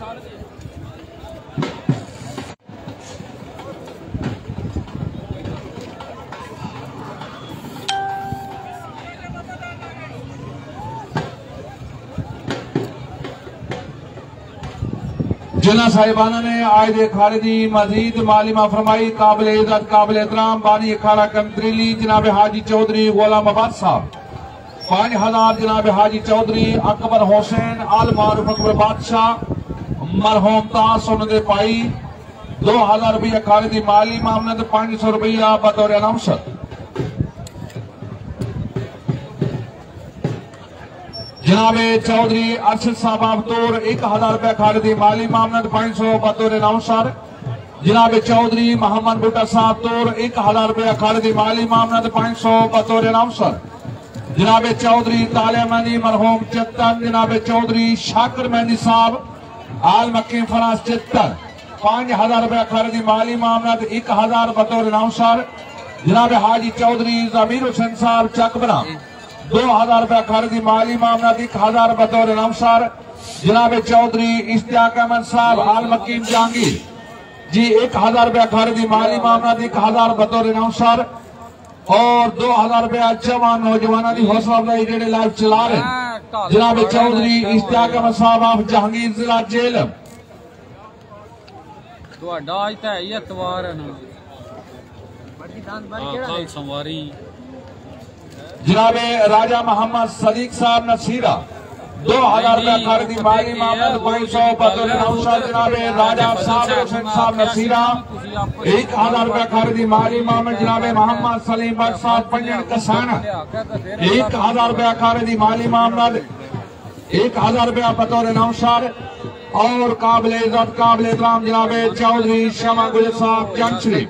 जिला साहिबाना ने आयद खालिदी मजीद मालिमा फरमाई काबिल इज्जत काबिल एहतराम बानी अखाड़ा कंत्रीली जनाब हाजी चौधरी गुलाम आबाद साहब 5000 जनाब हाजी चौधरी अकबर हुसैन आल मारूफ अकबर बादशाह मरहूम तास उन्होंने पाई 2000 रुपया खालिदी माली मामनत 500 रुपया बतौर अनाउंसर जनाब चौधरी अरशद साहब आबतौर 1000 रुपया खालिदी माली मामनत 500 बतौर अनाउंसर जनाब चौधरी मोहम्मद भुट्टा साहब तौर 1000 रुपया खालिदी माली मामनत 500 बतौर अनाउंसर जनाब चौधरी तालिया मेहंदी मरहूम चित्तन जनाब चौधरी शाकिर मेहंदी साहब आल मक्की फराज चित्तन 5000 रुपया खालिदी माली मामनत 1000 बतौर अनाउंसर जनाब हाजी चौधरी जमीर हुसैन साहब चकबरा 2000 रुपया खालिदी माली मामनत 1000 बतौर अनाउंसर जनाब चौधरी इश्तियाक अहमद साहब आल मकीम जहांगीर जी 1000 रुपया खालिदी माली मामनत 1000 बतौर अनाउंसर और 2000 रुपया जवान नौजवानों की हौसला अफजाई जेडे लाइव चला रहे जनाब चौधरी इश्तियाक अहमद साहब ऑफ जहांगीर जिला जेल जनाब राजा मोहम्मद सदीक साहब नसीरा 2000 रुपया खालिदी माली मामनत 500 बतौर अनाउंसर जनाब राजा साबिर हुसैन साहब नसीरा 1000 रुपया खालिदी माली मामनत जनाब मोहम्मद सलीम भट्ट साहब पंजन कसाना 1000 रुपया खालिदी माली मामनत 1000 रुपया बतौर अनाउंसर और काबिल इज्जत काबिल एहतराम जनाब चौधरी शमा गुजर साहब जंगशरी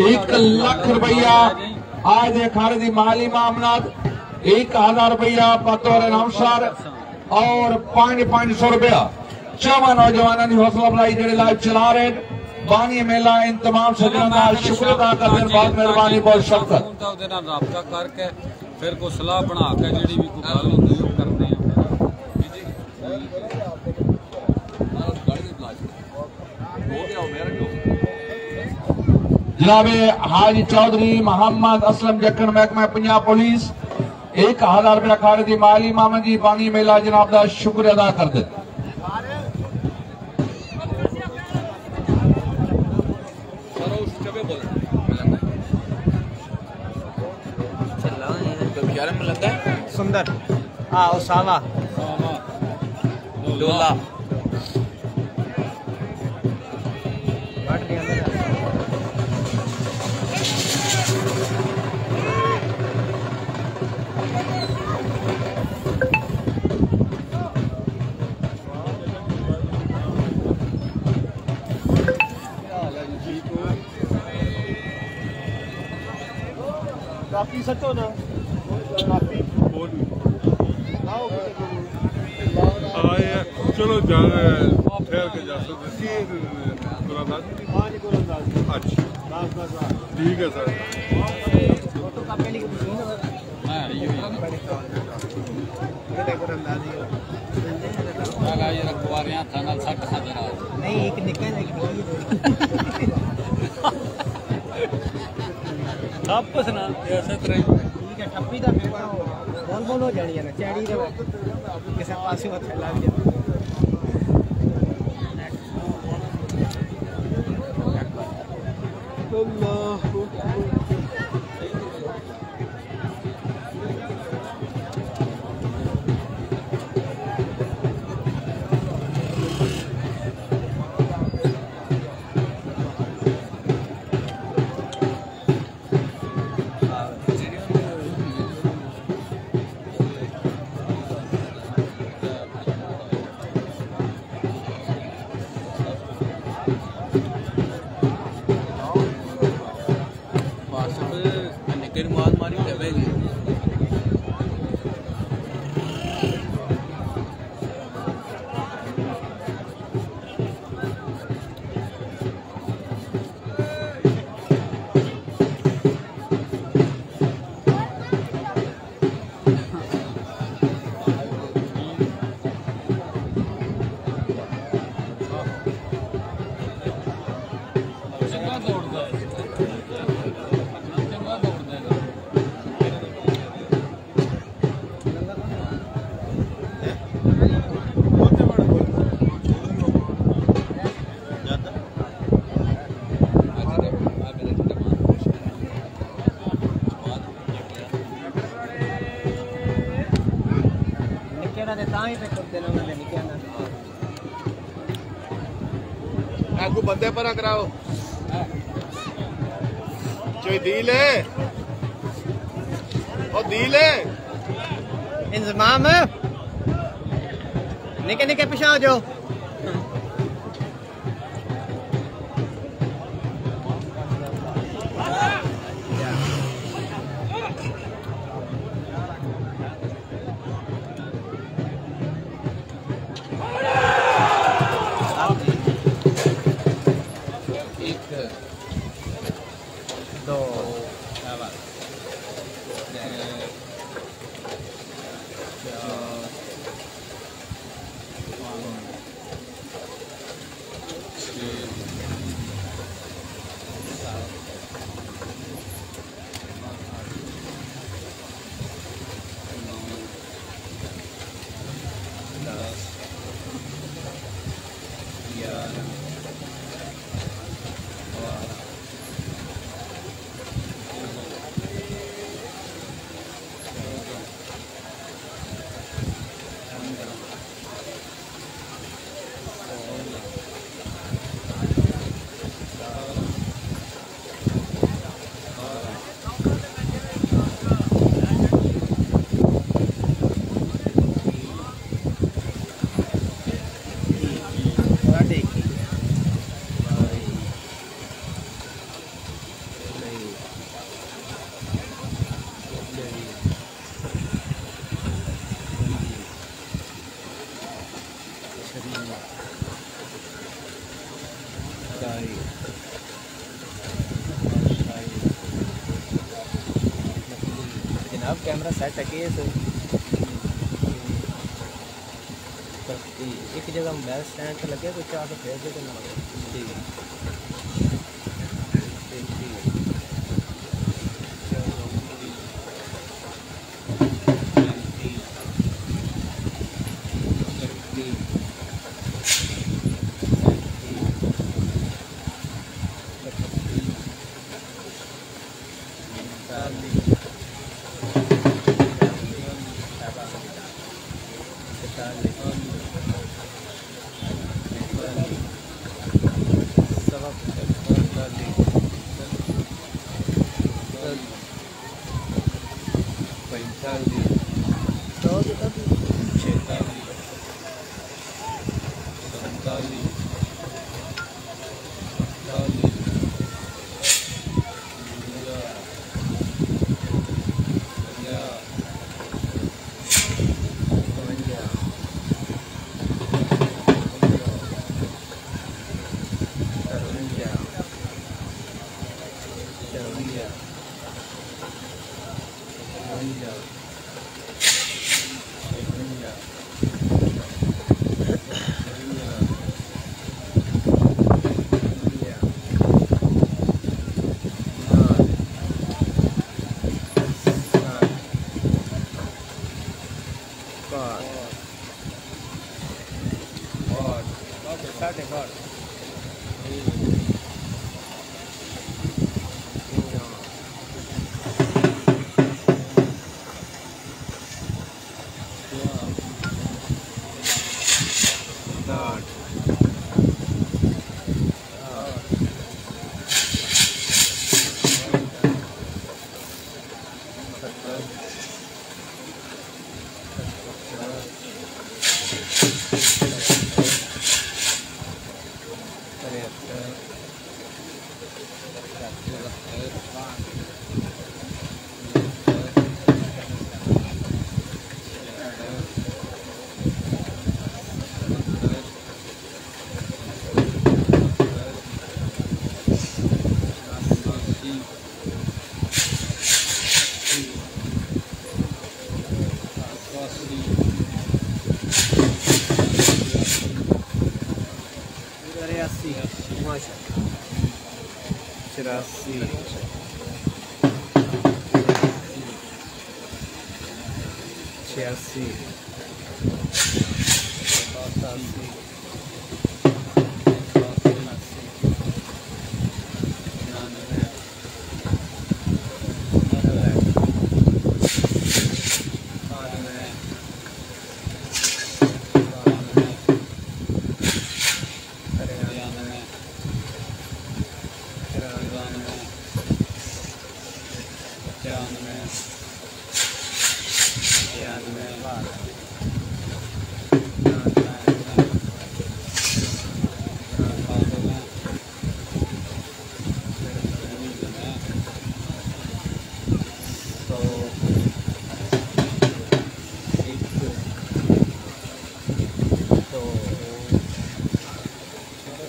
1 लाख रुपया आज खालिदी माली मामनत 1000 रुपया बतौर अनाउंसर और 500 रुपया चौवन नौजवानों की हौसला अफजाई जेडे लाइव चला रहे बानी मेला इन तमाम सज्जनों का शुक्र अदा करते हैं बहुत मेहरबानी बहुत शफकत राबता करके फिर को सलाह बना के जी भी कोई गल होती है करते हैं जनाब हाजी चौधरी मोहम्मद असलम जक्कन महकमा पंजाब पुलिस 1000 रुपया खालिदी माली मामनत जी बानी मेला जनाब का शुक्र अदा करते सुंदर उसामा डोला काफी सचो ना काफी चलो जाना ठहर के जा सकते अच्छा ठीक है सर नहीं एक निकल वापस ना ऐसे तरह ठीक है ठप्पी का बोल हो जानी है ना चैड़ी किसी पास लग जाए ही पे कुछ दिन उन्होंने नहीं किया आगू बंदे पर कराओ कोई डील है और डील है इंतजाम है निके निके पीछे आ जाओ जनाब कैमरा सेट है कि एक जगह मोबाइल स्टैंड पे लगे तो चार तो फेर दे ना ठीक है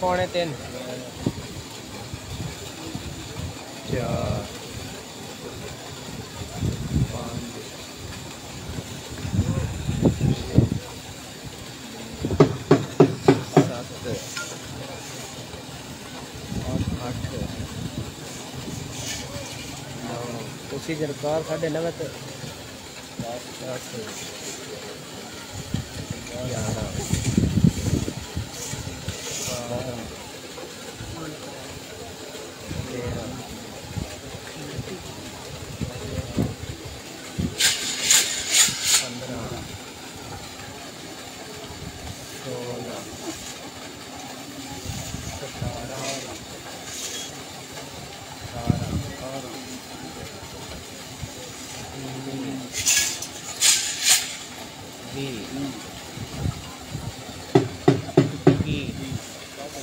3:45 4 उसी सरकार 9:30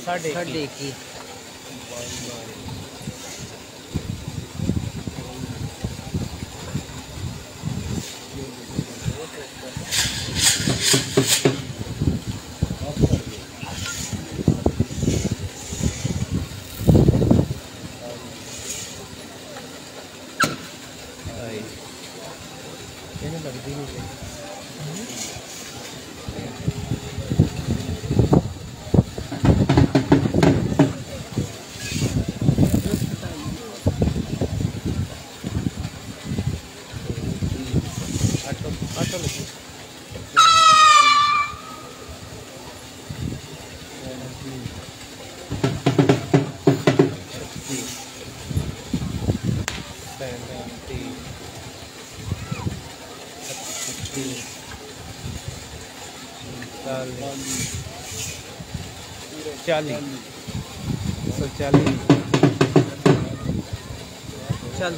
10 साढ़े की लगती नहीं चालीस 140 चल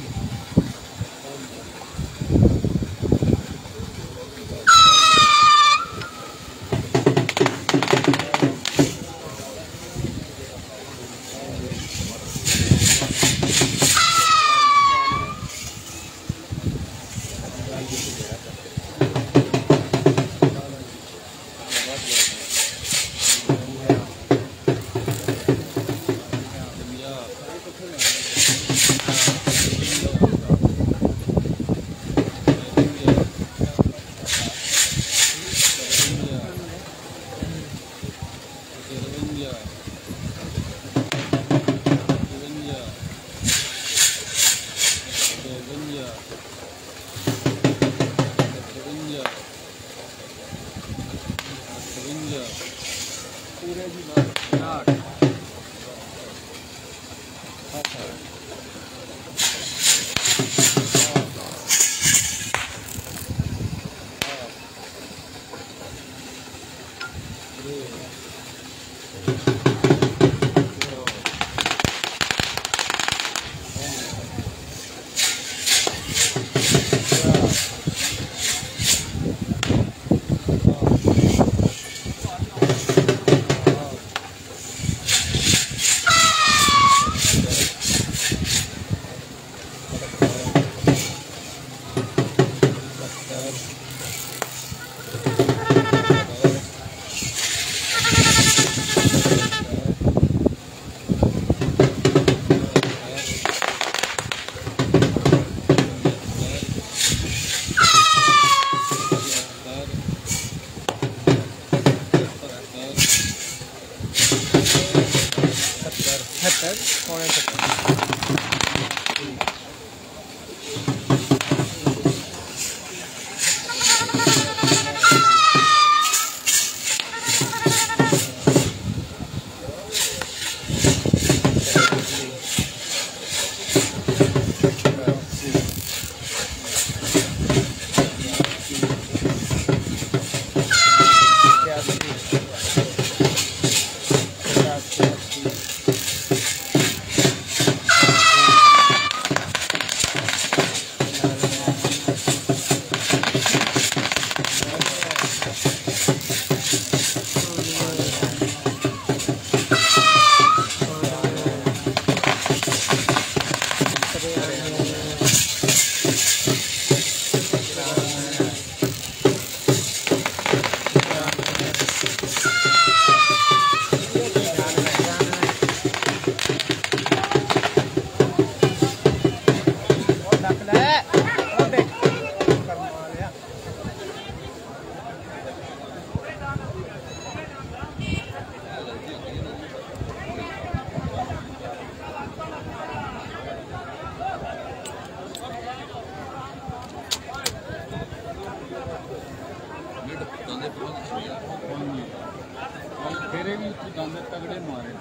भी उत्थे गांदे तगड़े मारे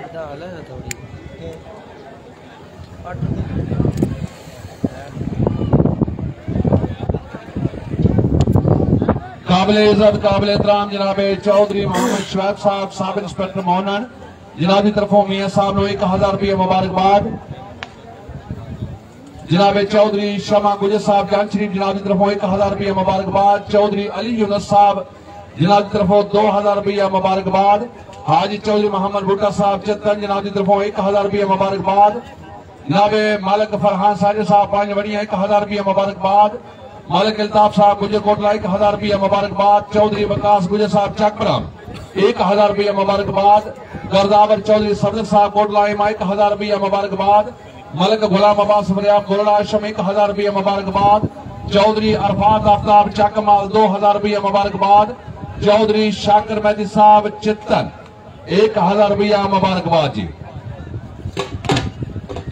दाल है थोड़ी काबिल इज्जत काबिल एहतराम जनाब चौधरी मोहम्मद शवेब साहब सब इंस्पेक्टर मोहनन जनाब की तरफों मियां साहब ने 1000 रुपये मुबारकबाद। जनाब चौधरी शमा गुजर साहब जान शरीफ जनाब की तरफों 1000 रुपये मुबारकबाद। चौधरी अली यूनुस साहब जनाब की तरफों 2000 रुपये मुबारकबाद। हाजी चौधरी मोहम्मद भुट्टा साहब चित्तन जनाब की तरफों 1000 रुपये मुबारकबाद। जनाब मालिक फरहान साजिद साहब पांच वड़िया 1000 रुपये मुबारकबाद। मालिक अल्ताफ साहब गुजर कोटला 1000 रुपये मुबारकबाद। चौधरी वकास गुजर साहब चकबरा 1000 रुपये मुबारकबाद। गर्दावर चौधरी सफदर साहब कोटला 1000 रुपये मुबारकबाद। मलिक गुलाम अब्बास फरियाब गोरड़ा आशम 1000 रुपये मुबारकबाद। चौधरी अरफात आफ्ताब चकमाल 2000 रुपये मुबारकबाद। चौधरी शाकिर मेहदी साहब चित्तन 1000 रुपया मुबारकबाद जी।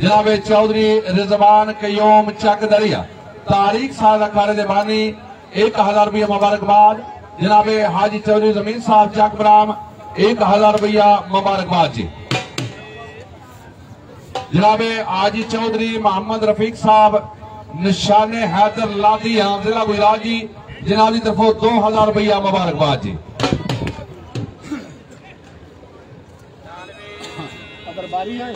जनाब चौधरी रिजवान कयूम चक दरिया तारीख साल अखाड़े दे बानी 1000 रुपया मुबारकबाद। जनाब हाजी चौधरी जमीन साहब चक बराम 1000 रुपया मुबारकबाद जी। जनाब हाजी चौधरी मोहम्मद रफीक साहब निशाने हैदर लादिया जिला गुजरात जी जनाब की तरफों 2000 रुपया मुबारकबाद जी। बारी है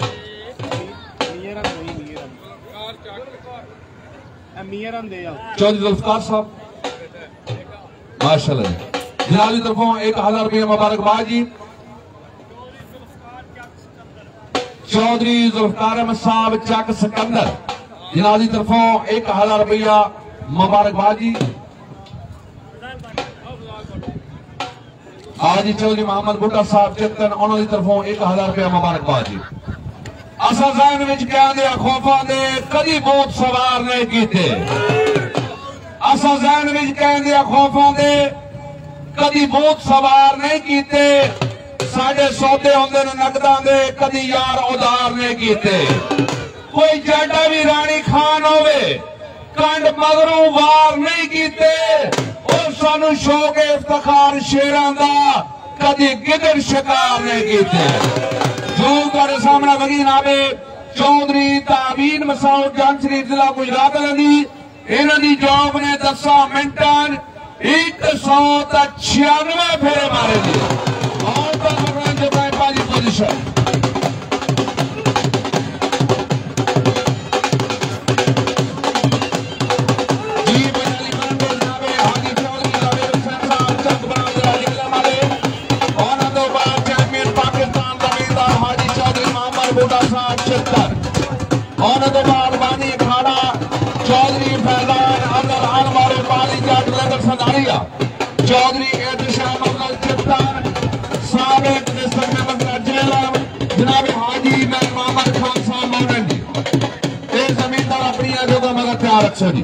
चौधरी जुल्फकार साहब माशाल्लाह जनाब की तरफों 1000 रुपया मुबारकबाद जी। चौधरी जुल्फकार अहमद साहब चक सिकंदर जनाब की तरफों 1000 रुपया मुबारकबाद जी। हाजी चौधरी मोहम्मद भुट्टा साहब चित्तन उन्होंने तरफों 1000 रुपया मुबारकबाद जी। असा जहन विच कहंदे खौफा दे कदी बहुत सवार नहीं कीते। असा जहन विच कहंदे खौफा दे कदी बहुत सवार नहीं कीते। साडे सौदे होंदे ने नकदां दे कदी यार उधार नहीं कीते। कोई जाडा भी रानी खान होवे कंड मगरों वार नहीं कीते। और सानू शौक इफ्तिखार शेरां दा कदी गिदड़ शिकार नहीं कीते। जो तुहाडे सामने वगी जनाबे चौधरी ताबीन मसूद जान शरीफ जिला गुजरात दी इन्हां दी जॉब ने 10 मिनटां 196 फेरे मारे दी। और तक पाजी पोजीशन चौधरी फैजान अदर अलमारे पाली जट लेकर सदारिया चौधरी एहतशाम अफजल चित्तान साबिक डिस्ट्रिक्ट मेंबर जेलम जनाब हाजी मोहम्मद खान साहब मौलाना जी ये जमींदार अपनी जगह मगर तैयार रखो जी।